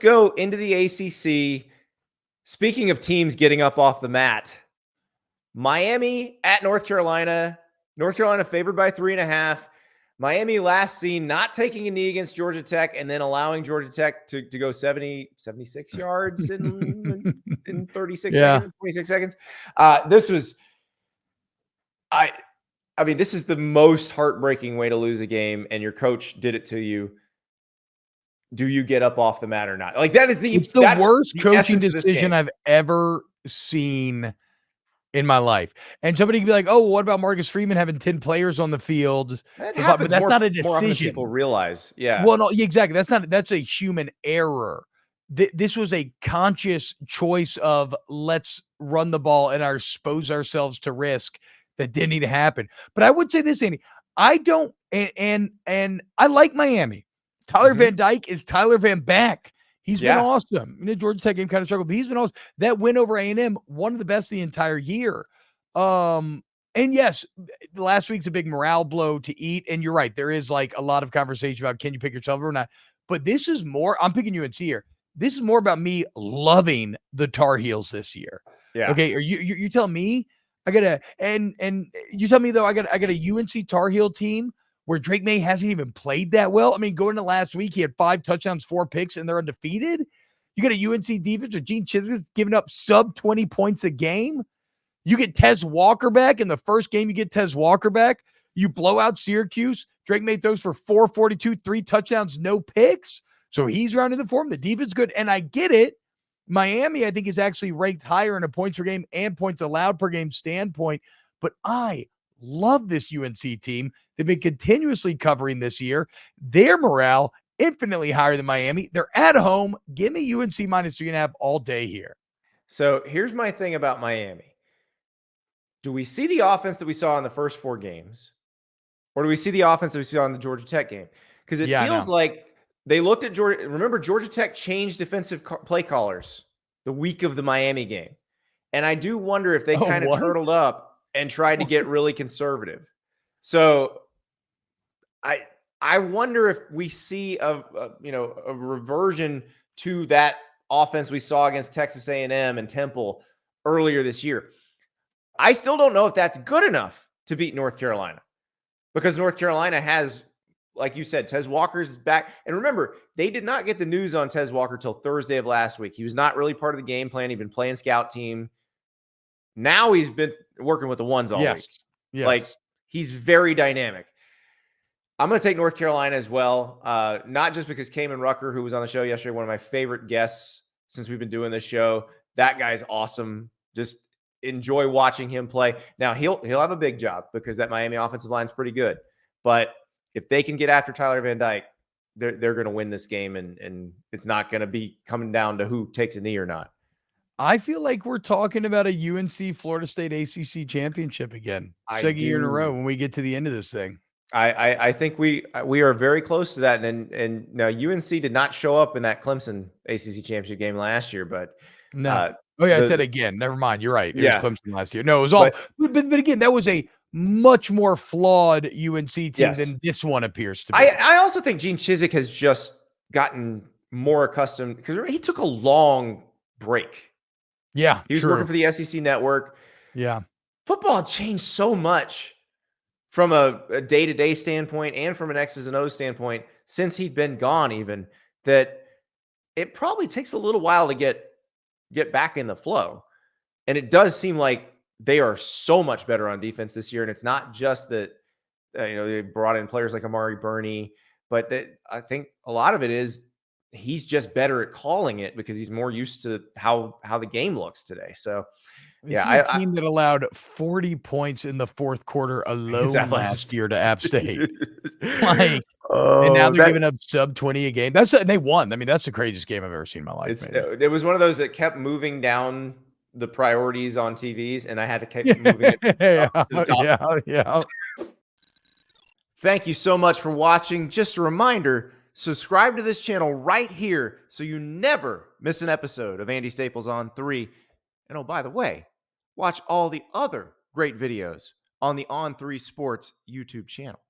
Go into the ACC. Speaking of teams getting up off the mat, Miami at North Carolina. North Carolina favored by 3.5. Miami last seen not taking a knee against Georgia Tech and then allowing Georgia Tech to go 76 yards in 36 seconds, 26 seconds. This is the most heartbreaking way to lose a game, and your coach did it to you. Do you get up off the mat or not? Like, it's the worst coaching decision I've ever seen in my life. And somebody can be like, oh, what about Marcus Freeman having 10 players on the field? But that's not a decision. More often than people realize. Yeah. Well, no, exactly. That's a human error. This was a conscious choice of let's run the ball and expose ourselves to risk that didn't need to happen. But I would say this, Andy, I don't, and I like Miami. Tyler Van Dyke is Tyler Van Beck. He's been awesome. The Georgia Tech game kind of struggled, but he's been awesome. That win over A&M, one of the best the entire year. And yes, last week's a big morale blow to eat. And you're right. There is like a lot of conversation about can you pick yourself or not. But this is more, I'm picking UNC here. This is more about me loving the Tar Heels this year. Yeah. Okay. Are you telling me I gotta, and you tell me though, I got a UNC Tar Heel team where Drake Maye hasn't even played that well. I mean, going to last week, he had 5 touchdowns, 4 picks, and they're undefeated. You got a UNC defense with Gene Chizik giving up sub 20 points a game. You get Tez Walker back. In the first game, you get Tez Walker back. You blow out Syracuse. Drake Maye throws for 442, 3 touchdowns, no picks. So he's rounding the form. The defense good. And I get it. Miami, I think, is actually ranked higher in a points per game and points allowed per game standpoint. But I love this UNC team. They've been continuously covering this year. Their morale infinitely higher than Miami. They're at home. Give me UNC -3.5 all day here. So here's my thing about Miami. Do we see the offense that we saw in the first 4 games? Or do we see the offense that we saw in the Georgia Tech game? Because it feels like they looked at Georgia. Remember, Georgia Tech changed defensive play callers the week of the Miami game. And I do wonder if they kind of turtled up and tried to get really conservative. So I wonder if we see a reversion to that offense we saw against Texas A&M and Temple earlier this year. I still don't know if that's good enough to beat North Carolina, because North Carolina has, like you said, Tez Walker's back. And remember, they did not get the news on Tez Walker till Thursday of last week. He was not really part of the game plan. He'd been playing scout team. Now he's been working with the ones all week. Yes. Like, he's very dynamic. I'm going to take North Carolina as well. Not just because Kamen Rucker, who was on the show yesterday, one of my favorite guests since we've been doing this show. That guy's awesome. Just enjoy watching him play. Now he'll have a big job because that Miami offensive line is pretty good. But if they can get after Tyler Van Dyke, they're going to win this game, and it's not going to be coming down to who takes a knee or not. I feel like we're talking about a UNC Florida State ACC championship again. Second year in a row when we get to the end of this thing. I think we are very close to that. And now UNC did not show up in that Clemson ACC championship game last year, but no. I said again. Never mind. You're right. It was Clemson last year. No, it was all. But again, that was a much more flawed UNC team than this one appears to be. I also think Gene Chizik has just gotten more accustomed, because he took a long break. Yeah, he was working for the SEC network. Yeah, football changed so much from a day-to-day standpoint and from an X's and O's standpoint since he'd been gone, even, that it probably takes a little while to get back in the flow. And it does seem like they are so much better on defense this year. And it's not just that, they brought in players like Amari Burney, but that I think a lot of it is he's just better at calling it because he's more used to how the game looks today. So a team that allowed 40 points in the fourth quarter alone last year to App State. And now they're giving up sub 20 a game. They won. I mean, that's the craziest game I've ever seen in my life. It was one of those that kept moving down the priorities on TVs, and I had to keep moving it up to the top. Yeah. Thank you so much for watching. Just a reminder, subscribe to this channel right here so you never miss an episode of Andy Staples on 3. And oh, by the way, watch all the other great videos on the On3 Sports YouTube channel.